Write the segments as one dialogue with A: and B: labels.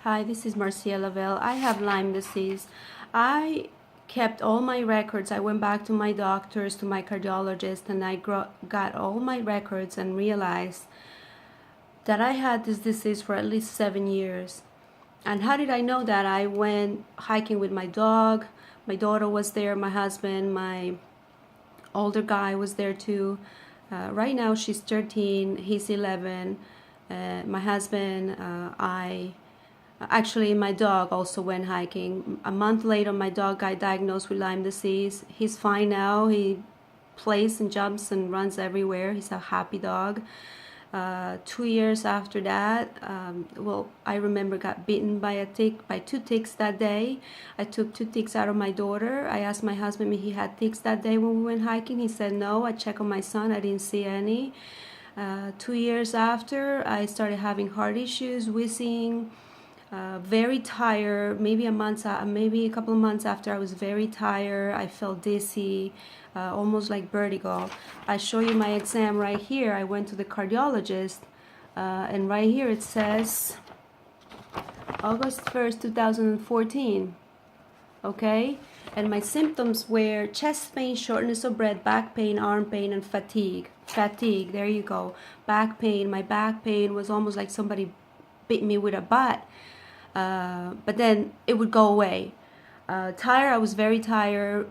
A: Hi, this is Marcia Lavelle. I have Lyme disease. I kept all my records. I went back to my doctors, to my cardiologist, and I got all my records and realized that I had this disease for at least 7 years. And how did I know that? I went hiking with my dog. My daughter was there, my husband, my older guy was there too. Right now she's 13, he's 11. My husband, Actually, my dog also went hiking. A month later, my dog got diagnosed with Lyme disease. He's fine now. He plays and jumps and runs everywhere. He's a happy dog. 2 years after that, I remember got bitten by a tick, by two ticks that day. I took two ticks out of my daughter. I asked my husband if he had ticks that day when we went hiking. He said no. I checked on my son. I didn't see any. 2 years after, I started having heart issues, wheezing. Very tired. Maybe a couple of months after, I was very tired. I felt dizzy, almost like vertigo. I show you my exam right here. I went to the cardiologist, and right here it says August 1st, 2014. Okay, and my symptoms were chest pain, shortness of breath, back pain, arm pain, and fatigue. There you go. Back pain. My back pain was almost like somebody bit me with a bat. But then it would go away. Tired, I was very tired.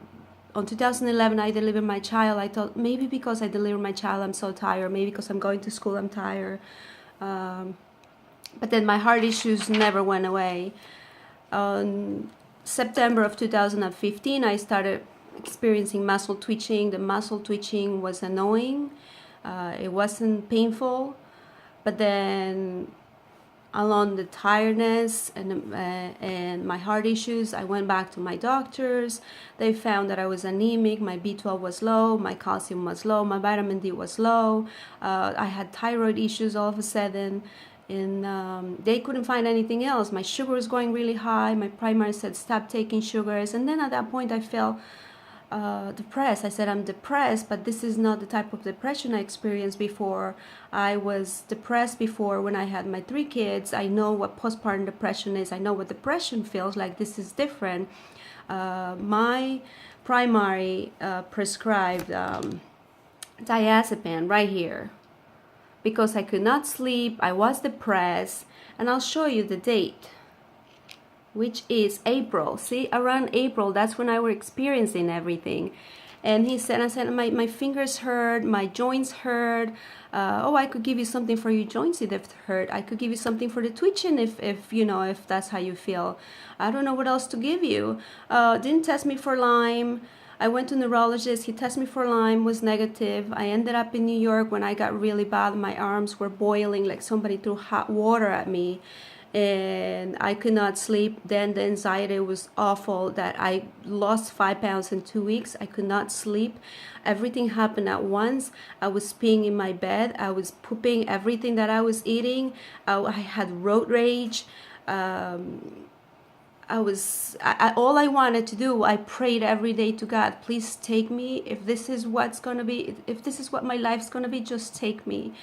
A: On 2011, I delivered my child. I thought maybe because I delivered my child, I'm so tired. Maybe because I'm going to school, I'm tired. But then my heart issues never went away. On September of 2015, I started experiencing muscle twitching. The muscle twitching was annoying. It wasn't painful, but then along the tiredness and my heart issues, I went back to my doctors. They found that I was anemic. My B12 was low, my calcium was low, my vitamin D was low. I had thyroid issues all of a sudden, and they couldn't find anything else. My sugar was going really high. My primary said stop taking sugars, and then at that point I felt depressed. I said, I'm depressed, but this is not the type of depression I experienced before. I was depressed before when I had my 3 kids. I know what postpartum depression is. I know what depression feels like. This is different. My primary prescribed diazepam right here because I could not sleep. I was depressed, and I'll show you the date, which is April. See, around April, that's when I was experiencing everything. And I said, my fingers hurt, my joints hurt. I could give you something for your joints if it hurt. I could give you something for the twitching if that's how you feel. I don't know what else to give you. Didn't test me for Lyme. I went to a neurologist. He tested me for Lyme, was negative. I ended up in New York when I got really bad. My arms were boiling like somebody threw hot water at me. And I could not sleep. Then the anxiety was awful that I lost 5 pounds in 2 weeks. I could not sleep. Everything happened at once. I was peeing in my bed. I was pooping everything that I was eating. I had road rage. All I wanted to do, I prayed every day to God, please take me. If this is what's going to be, if this is what my life's going to be, just take me.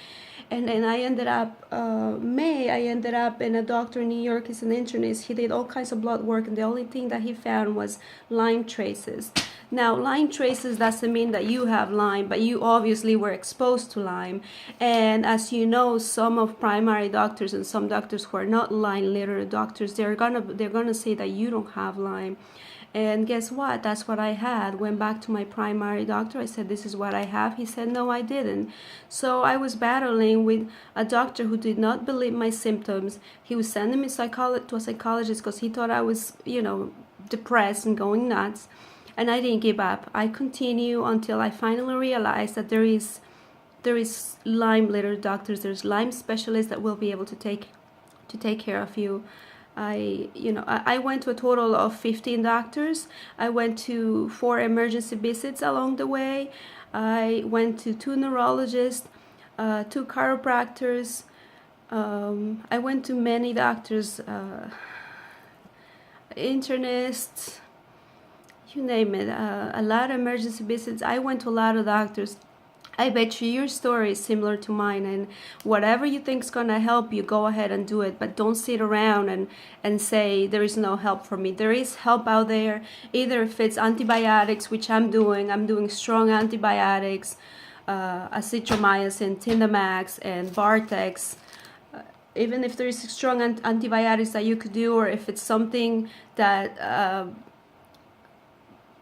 A: And then I ended up, I ended up in a doctor in New York. He's an internist. He did all kinds of blood work, and the only thing that he found was Lyme traces. Now, Lyme traces doesn't mean that you have Lyme, but you obviously were exposed to Lyme. And as you know, some of primary doctors and some doctors who are not Lyme literate doctors, they're gonna say that you don't have Lyme. And guess what? That's what I had. Went back to my primary doctor. I said, this is what I have. He said, no, I didn't. So I was battling with a doctor who did not believe my symptoms. He was sending me to a psychologist because he thought I was, depressed and going nuts. And I didn't give up. I continued until I finally realized that there is Lyme literate doctors. There's Lyme specialists that will be able to take care of you. I went to a total of 15 doctors. I went to 4 emergency visits along the way. I went to 2 neurologists, 2 chiropractors. I went to many doctors, internists, you name it, a lot of emergency visits. I went to a lot of doctors. I bet you your story is similar to mine, and whatever you think is gonna help you, go ahead and do it. But don't sit around and say there is no help for me. There is help out there. Either if it's antibiotics, which I'm doing strong antibiotics, azithromycin, Tindamax, and Bartex. Even if there is strong antibiotics that you could do, or if it's something that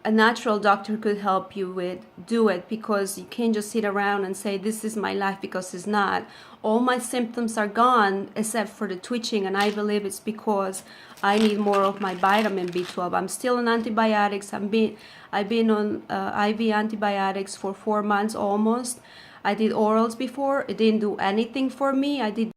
A: a natural doctor could help you with, do it, because you can't just sit around and say this is my life, because it's not. All my symptoms are gone except for the twitching, and I believe it's because I need more of my vitamin B12. I'm still on antibiotics. I've been on IV antibiotics for 4 months almost. I did orals before. It didn't do anything for me. I did